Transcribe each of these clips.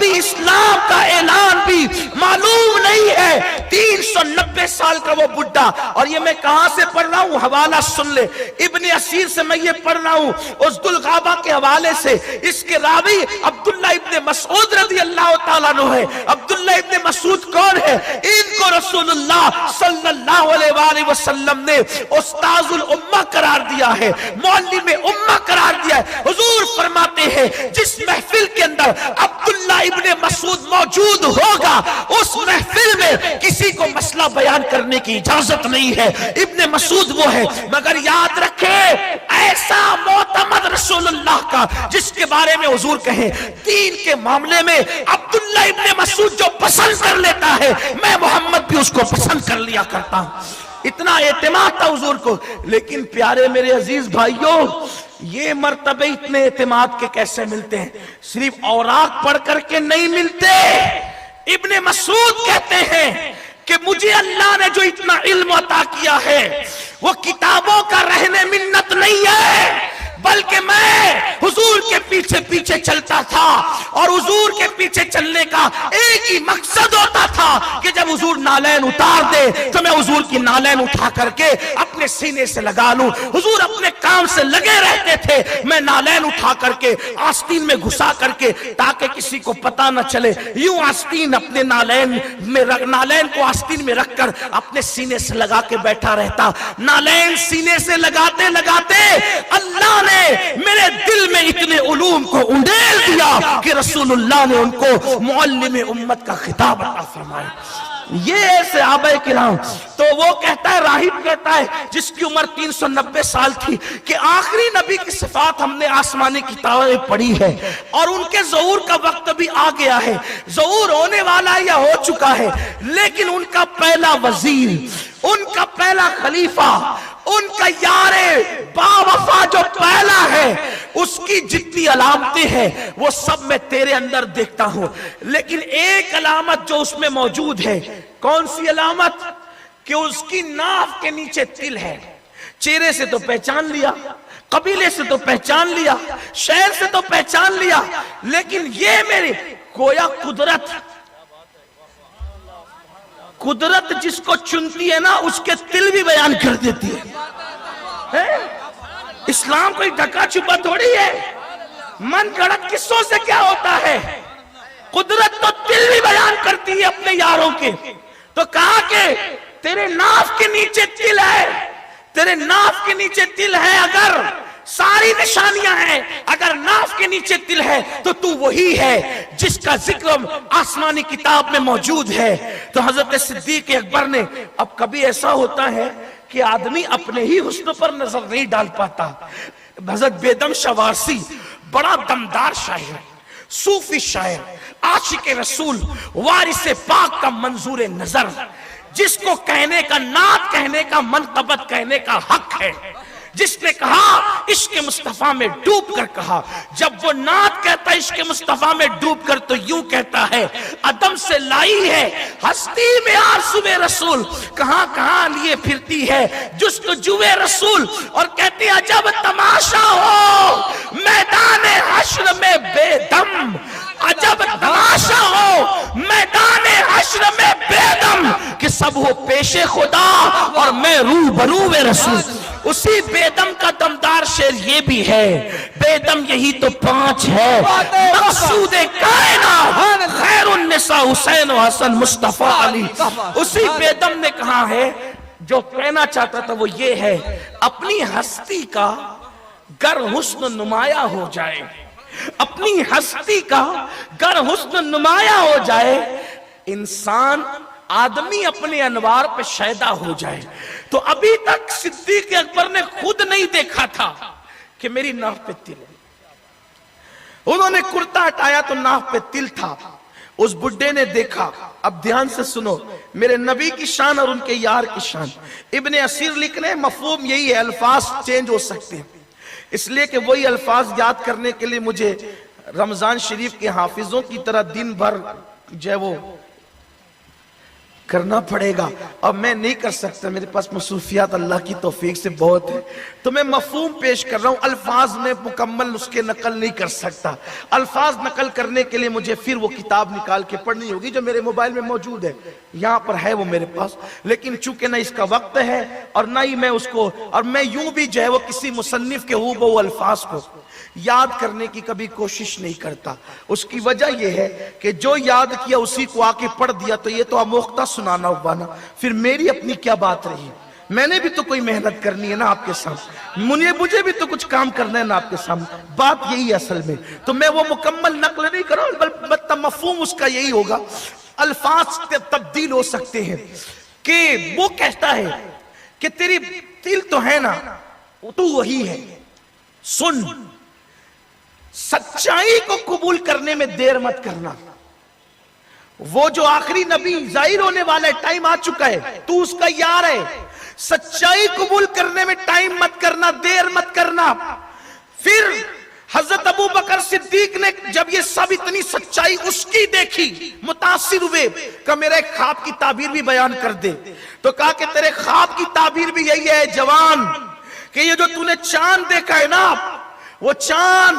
ابھی اسلام کا اعلان بھی معلوم نہیں ہے. 390 سال کا وہ بڈھا. اور یہ میں کہاں سے پڑھ رہا ہوں؟ حوالہ سن لے. ابن اسیر سے میں یہ پڑھ رہا ہوں، اس الغابہ کے حوالے سے. اس کے راوی عبداللہ ابن مسعود رضی اللہ تعالیٰ عنہ ہے. عبداللہ ابن مسعود کون ہے؟ ان کو رسول اللہ صلی اللہ علیہ وآلہ وسلم نے استاذ الامہ قرار دیا ہے، معلم امہ قرار دیا ہے. حضور فرماتے ہیں جس محفل کے اندر عبداللہ ابن مسعود موجود ہوگا، اس محفل میں کسی کو مسئلہ بیان کرنے کی اجازت نہیں ہے. ابن مسعود وہ ہے. مگر یاد رکھے ایسا معتمد رسول اللہ کا جس کے بارے میں حضور کہیں دین کے معاملے میں عبداللہ ابن مسعود جو پسند کر لیتا ہے، میں محمد بھی اس کو پسند کر لیا کرتا ہوں. اتنا اعتماد تھا حضور کو. لیکن پیارے میرے عزیز بھائیوں، یہ مرتبے اتنے اعتماد کے کیسے ملتے ہیں؟ صرف اوراق پڑھ کر کے نہیں ملتے. ابن مسعود کہتے ہیں کہ مجھے اللہ نے جو اتنا علم عطا کیا ہے وہ کتابوں کا رہنے منت نہیں ہے، بلکہ میں حضور کے پیچھے پیچھے چلتا تھا. اور حضور کے پیچھے چلنے کا ایک ہی مقصد ہوتا تھا کہ جب حضور نالین اتار دے تو میں حضور کی نالین اٹھا کر کے اپنے سینے سے لگا لوں. حضور اپنے کام سے لگے رہتے تھے، میں نالین اٹھا کر کے آستین میں گھسا کر کے تاکہ کسی کو پتا نہ چلے، یوں آستین اپنے نالین کو آستین میں رکھ کر اپنے سینے سے لگا کے بیٹھا رہتا. نالین سینے سے لگاتے لگاتے اللہ نے میرے دل میں اتنے علوم کو انڈیل دیا کہ رسول اللہ نے ان کو معلم امت کا خطاب عطا فرمایا. یہ صحابہ کرام. تو وہ کہتا ہے، راہب کہتا ہے جس کی عمر 390 سال تھی کہ آخری نبی کی صفات ہم نے آسمانی کتابیں پڑھی ہے اور ان کے ظہور کا وقت بھی آ گیا ہے، ظہور ہونے والا یا ہو چکا ہے، لیکن ان کا پہلا وزیر، ان کا پہلا خلیفہ، ان کا یار با وفا جو پہلا ہے، اس کی جتنی علامتیں ہیں وہ سب میں تیرے اندر دیکھتا ہوں. لیکن ایک علامت جو اس میں موجود ہے، کون سی علامت؟ کہ اس کی ناف کے نیچے تل ہے. چہرے سے تو پہچان لیا، قبیلے سے تو پہچان لیا، شہر سے تو پہچان لیا، لیکن یہ میری گویا قدرت جس کو چنتی ہے نا، اس کے تل بھی بیان کر دیتی ہے. اسلام کوئی ڈھکا چھپا تھوڑی ہے. من گھڑت قصوں سے کیا ہوتا ہے؟ قدرت تو تل بھی بیان کرتی ہے اپنے یاروں کے. تو کہا کہ تیرے ناف کے نیچے تل ہے، تیرے ناف کے نیچے تل ہے. اگر ساری نشانیاں ہیں، اگر ناف کے نیچے تل ہے تو وہی ہے جس کا ذکر آسمانی کتاب میں موجود ہے. تو حضرت صدیق اکبر نے، اب کبھی ایسا ہوتا ہے کہ آدمی اپنے ہی حسن پر نظر نہیں ڈال پاتا. حضرت بیدم شوارسی بڑا دمدار شاعر، صوفی شاعر، عاشق رسول، وارث پاک کا منظور نظر، جس کو کہنے کا، نعت کہنے کا، منقبت کہنے کا حق ہے، جس نے کہا عشق مصطفیٰ میں ڈوب کر کہا. جب وہ نعت کہتا ہے عشق مصطفیٰ میں ڈوب کر تو یوں کہتا ہے، عدم سے لائی ہے ہستی میں آرزو رسول، کہاں کہاں لیے پھرتی ہے جستجو رسول. اور کہتے ہیں عجب تماشا ہو میدان حشر میں بے دم، عجب تماشا ہو میدان حشر میں بے دم، کہ سب ہو پیش خدا اور میں روبرو رسول. اسی بیدم کا دمدار شعر یہ بھی ہے، بیدم یہی تو 5 ہے، مقصود کائنات خیر النساء حسین و حسن مصطفیٰ علی. اسی بیدم نے کہا ہے، جو کہنا چاہتا تھا وہ یہ ہے، اپنی ہستی کا گر حسن نمایاں ہو جائے، اپنی ہستی کا گر حسن نمایاں ہو جائے، انسان آدمی اپنے انوار پہ شیدا ہو جائے. تو ابھی تک صدیق اکبر نے خود نہیں دیکھا تھا کہ میری ناف پہ تل ہے. انہوں نے کرتا ہٹایا تو ناف پہ تل تھا. اس بڈھے نے دیکھا. اب دھیان سے سنو میرے نبی کی شان اور ان کے یار کی شان. ابن اسیر لکھنے مفہوم یہی ہے، الفاظ چینج ہو سکتے ہیں، اس لیے کہ وہی الفاظ یاد کرنے کے لیے مجھے رمضان شریف کے حافظوں کی طرح دن بھر جو ہے وہ کرنا پڑے گا، اور میں نہیں کر سکتا، میرے پاس مصروفیات اللہ کی توفیق سے بہت ہے، تو میں مفہوم پیش کر رہا ہوں، الفاظ میں مکمل اس کے نقل نہیں کر سکتا۔ الفاظ نقل کرنے کے لیے مجھے پھر وہ کتاب نکال کے پڑھنی ہوگی جو میرے موبائل میں موجود ہے، یہاں پر ہے وہ میرے پاس، لیکن چونکہ نہ اس کا وقت ہے اور نہ ہی میں اس کو، اور میں یوں بھی جو ہے وہ کسی مصنف کے ہو الفاظ کو یاد کرنے کی کبھی کوشش نہیں کرتا۔ اس کی وجہ یہ ہے کہ جو یاد کیا اسی کو آ کے پڑھ دیا تو یہ تو آموختہ سنانا ہوا نا، پھر میری اپنی کیا بات رہی؟ میں نے بھی تو کوئی محنت کرنی ہے نا آپ کے سامنے، مجھے بھی تو کچھ کام کرنا ہے نا آپ کے سامنے، بات یہی ہے اصل میں۔ تو میں وہ مکمل نقل نہیں کروں، بلکہ مفہوم اس کا یہی ہوگا۔ الفاظ تبدیل ہو سکتے ہیں کہ وہ کہتا ہے کہ تیری دل تو ہے نا، تو وہی ہے، سن، سچائی کو قبول کرنے میں دیر مت کرنا۔ وہ جو آخری نبی ظاہر ہونے والا ہے، ٹائم آ چکا ہے، تو اس کا یار ہے، سچائی قبول کرنے میں ٹائم مت کرنا، دیر مت کرنا۔ پھر حضرت ابو بکر صدیق نے جب یہ سب اتنی سچائی اس کی دیکھی، متاثر ہوئے کہ میرے خواب کی تعبیر بھی بیان کر دے، تو کہا کہ تیرے خواب کی تعبیر بھی یہی ہے جوان، کہ یہ جو تو نے چاند دیکھا ہے نا، وہ چاند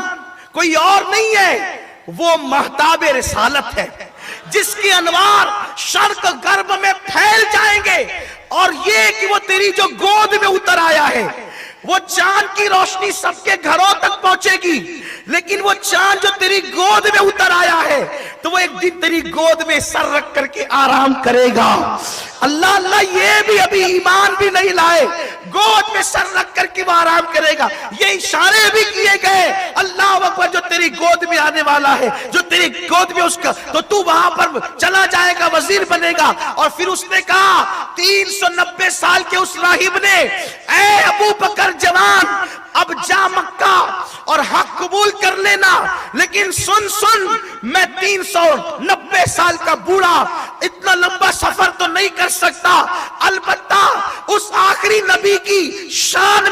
کوئی اور نہیں ہے، وہ مہتاب رسالت ہے، جس کی انوار شرق غرب میں پھیل جائیں گے، اور یہ کہ وہ تیری جو گود میں اتر آیا ہے، وہ چاند کی روشنی سب کے گھروں تک پہنچے گی، لیکن وہ چاند جو تیری گود میں اتر آیا ہے تو وہ ایک دن تیری گود میں سر رکھ کر کے آرام کرے گا۔ اللہ اللہ، یہ بھی ابھی ایمان بھی نہیں لائے، گود میں سر رکھ کر کے وہ آرام کرے گا۔ یہ اشارے بھی کیے گئے، اللہ اکبر، جو تیری گود میں آنے والا ہے، جو تیری گود میں اس کا، تو وہاں پر چلا جائے گا، وزیر بنے گا۔ اور پھر اس نے کہا 390 سال کے اس راہب نے، اے ابو بکر جوان، اب جا مکہ اور حق قبول کر لینا، لیکن سن، میں 390 سال کا بوڑھا اتنا لمبا سفر تو نہیں کر سکتا، البتہ اس آخری نبی کی شان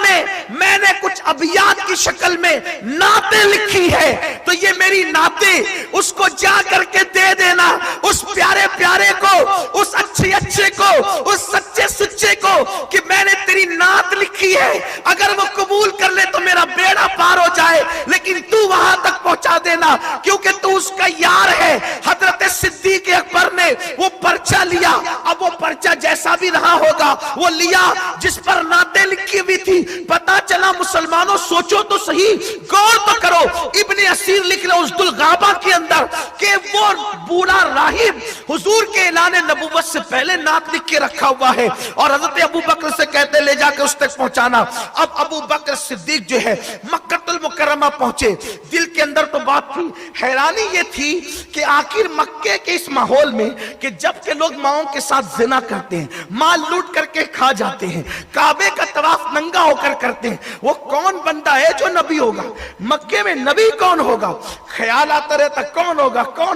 میں نے کچھ ابیات کی شکل میں نعتیں لکھی ہے، تو یہ میری نعتیں اس کو جا کر کے دے دینا، اس پیارے پیارے کو، اس اچھے اچھے کو، اس سچے سچے کو، کہ میں نے تیری نعت لکھی ہے، اگر وہ قبول کر لے تو میرا بیڑا پار ہو جائے، لیکن تو وہاں تک پہنچا دینا، کیونکہ تو اس کا یار ہے۔ حضرت صدیق اکبر نے وہ پرچہ لیا، اب وہ پرچہ جیسا بھی رہا ہوگا وہ لیا جس پر نعتیں لکھی ہوئی تھی، پتا چلا مسلمانوں سوچو تو صحیح، غور تو کرو، ابن اسیر لکھ رہے اس دلغابہ کے اندر کہ وہ بوڑھا راہب حضور کے اعلان نبوت سے پہلے نعت لکھ کے رکھا ہوا ہے، اور حضرت ابو بکر سے کہتے لے جا کے اس تک پہنچانا۔ اب ابو بکر صدیق جو ہے مکہ المکرمہ پہنچے، دل کے اندر تو بات تھی، حیرانی یہ تھی کہ آخر مکے کے اس ماحول میں کہ جب کہ لوگ ماؤں کے ساتھ زنا کرتے ہیں، مال لوٹ کر کے کھا جاتے ہیں، کعبے کا طواف ننگا ہو کر کرتے ہیں، وہ کون بندہ ہے جو نبی ہوگا؟ مکے میں نبی کون ہوگا؟ خیال آتا رہتا کون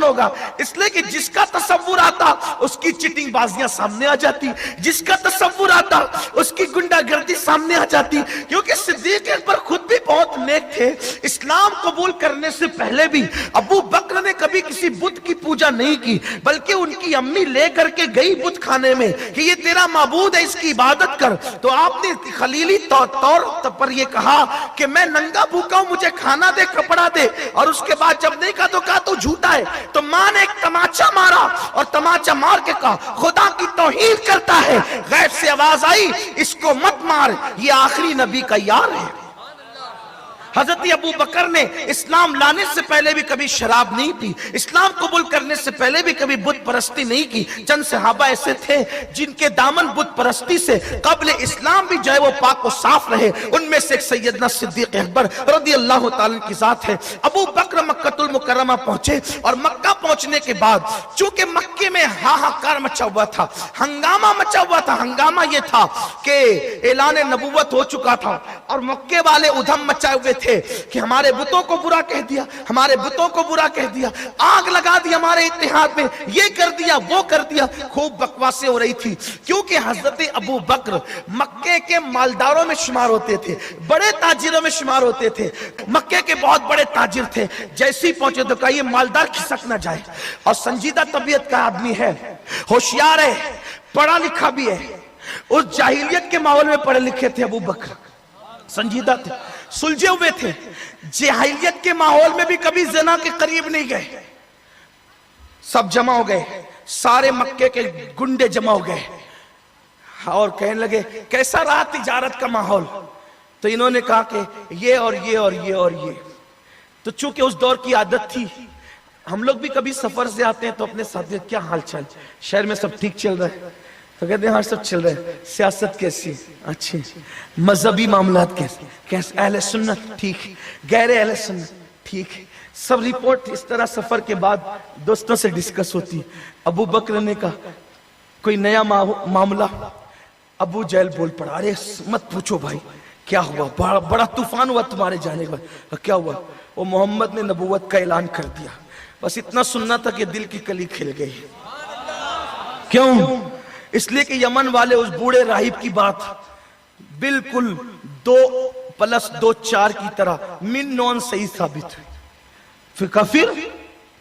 ہوگا، اس لئے کہ جس کا تصور آتا اس کی چٹنگ بازیاں سامنے آ جاتی، جس کا تصور آتا اس کی گنڈا گردی سامنے آ جاتی، کیونکہ صدیق اکبر خود بھی بہت نیک تھے۔ اسلام قبول کرنے سے پہلے بھی ابو بکر نے کبھی کسی بت کی پوجا نہیں کی، بلکہ ان کی امی لے کر کے گئی بت خانے میں کہ یہ تیرا معبود ہے، اس کی عبادت کر، تو آپ نے خلیلی طور پر یہ کہا کہ میں ننگا بھوکا ہوں، مجھے کھانا دے، کپڑا دے، اور اس کے بعد جب نہیں کہا تو کہا تو جھوٹا ہے، تو ماں نے ایک تماچا مارا اور تماچا مار کے کہا خدا کی توہین کرتا ہے، غیب سے آواز آئی اس کو مت مار، یہ آخری نبی کا یار ہے۔ حضرت ابو بکر نے اسلام لانے سے پہلے بھی کبھی شراب نہیں پی، اسلام قبول کرنے سے پہلے بھی کبھی بت پرستی نہیں کی۔ چند صحابہ ایسے تھے جن کے دامن بت پرستی سے قبل اسلام بھی جو ہے وہ پاک و صاف رہے، ان میں سے ایک سیدنا صدیق اکبر رضی اللہ تعالیٰ کی ذات ہے۔ ابو بکر مکہ المکرمہ پہنچے، اور مکہ پہنچنے کے بعد چونکہ مکے میں ہاہاکار مچا ہوا تھا، ہنگامہ مچا ہوا تھا، ہنگامہ یہ تھا کہ اعلان نبوت ہو چکا تھا اور مکے والے ادھم مچائے ہوئے تھے تھے کہ ہمارے بتوں کو برا کہہ دیا، ہمارے بتوں کو برا کہہ دیا، آگ لگا دی ہمارے اتحاد میں، یہ کر دیا وہ کر دیا، خوب بکواسیں ہو رہی تھی، کیونکہ حضرت ابو بکر مکے کے مالداروں میں شمار ہوتے تھے، بڑے تاجروں میں شمار ہوتے تھے، مکے کے بہت بڑے تاجر تھے۔ جیسے ہی پہنچے تو کہا یہ مالدار کھسک نہ جائے، اور سنجیدہ طبیعت کا آدمی ہے، ہوشیار ہے، پڑھا لکھا بھی ہے۔ اس جاہلیت کے ماحول میں پڑھے لکھے تھے ابو بکر، سنجیدہ تھے، سلجھے ہوئے تھے، جاہلیت کے ماحول میں بھی کبھی زنا کے قریب نہیں گئے۔ سب جمع ہو گئے، سارے مکے کے گنڈے جمع ہو گئے اور کہنے لگے کیسا رہا تجارت کا ماحول؟ تو انہوں نے کہا کہ یہ اور یہ اور یہ اور یہ۔ تو چونکہ اس دور کی عادت تھی، ہم لوگ بھی کبھی سفر سے آتے ہیں تو اپنے ساتھ کیا حال چال، شہر میں سب ٹھیک چل رہا ہے؟ تو کہتے ہیں ہاں سب چل رہا ہے۔ سیاست کیسی؟ اچھی۔ مذہبی معاملات کیسے؟ اہل سنت ٹھیک، غیر اہل سنت ٹھیک۔ سب رپورٹ اس طرح سفر کے بعد دوستوں سے ڈسکس ہوتی۔ ابو بکر نے کہا کوئی نیا معاملہ؟ ابو جہل بول پڑا، ارے مت پوچھو بھائی کیا ہوا، بڑا طوفان ہوا تمہارے جانے کے بعد۔ کیا ہوا؟ وہ محمد نے نبوت کا اعلان کر دیا۔ بس اتنا سننا تھا کہ دل کی کلی کھل گئی۔ کیوں؟ اس لیے کہ یمن والے اس بوڑھے راہب کی بات بالکل 2+2=4 کی طرح من نون صحیح ثابت ہوئی۔ پھر کہا پھر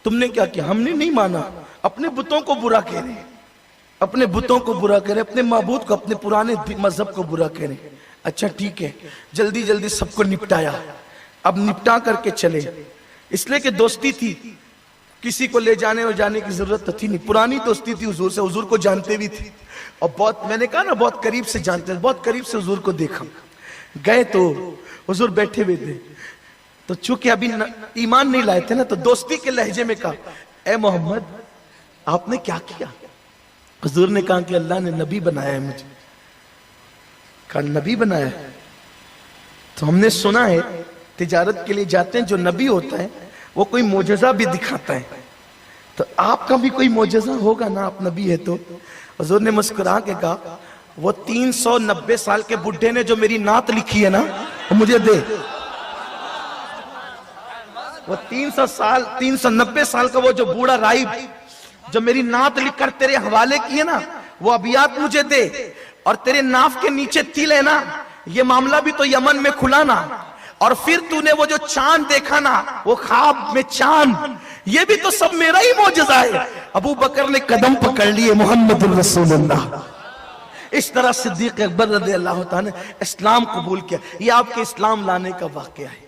تم نے کیا کیا؟ ہم نے نہیں مانا، اپنے بتوں کو برا کہہ رہے ہیں، اپنے بتوں کو برا کہہ رہے ہیں، اپنے معبود کو، اپنے پرانے مذہب کو برا کہہ رہے ہیں۔ اچھا ٹھیک ہے، جلدی جلدی سب کو نپٹایا، اب نپٹا کر کے چلے۔ اس لیے کہ دوستی تھی، کسی کو لے جانے اور جانے کی ضرورت تھی نہیں، پرانی دوستی تھی حضور سے، حضور کو جانتے بھی تھے اور بہت، میں نے کہا نا بہت قریب سے جانتے ہیں، بہت قریب سے حضور کو دیکھا۔ گئے تو حضور بیٹھے ہوئے تھے، تو چونکہ ابھی ایمان نہیں لائے تھے نا، تو دوستی کے لہجے میں کہا اے محمد آپ نے کیا کیا؟ حضور نے کہا کہ اللہ نے نبی بنایا ہے مجھے۔ کہا نبی بنایا ہے؟ تو ہم نے سنا ہے تجارت کے لیے جاتے ہیں جو نبی ہوتا ہے وہ کوئی معجزہ بھی دکھاتا ہے، تو آپ کا بھی کوئی معجزہ ہوگا نا، آپ نبی ہے تو۔ حضور نے مسکرا کے کہا وہ 390 سال کے بڈھے نے جو میری نعت لکھی ہے نا وہ مجھے دے۔ وہ 390 سال کا وہ جو بوڑھا راہب جو میری نعت لکھ کر تیرے حوالے کی ہے نا، وہ ابیات مجھے دے، اور تیرے ناف کے نیچے تل ہے نا، یہ معاملہ بھی تو یمن میں کھلا نا، اور پھر تو نے وہ جو چاند دیکھا نا، وہ خواب میں چاند، یہ بھی تو سب میرا ہی معجزہ ہے۔ ابو بکر نے قدم پکڑ لیے، محمد الرسول اللہ۔ اس طرح صدیق اکبر رضی اللہ تعالیٰ نے اسلام قبول کیا۔ یہ آپ کے اسلام لانے کا واقعہ ہے۔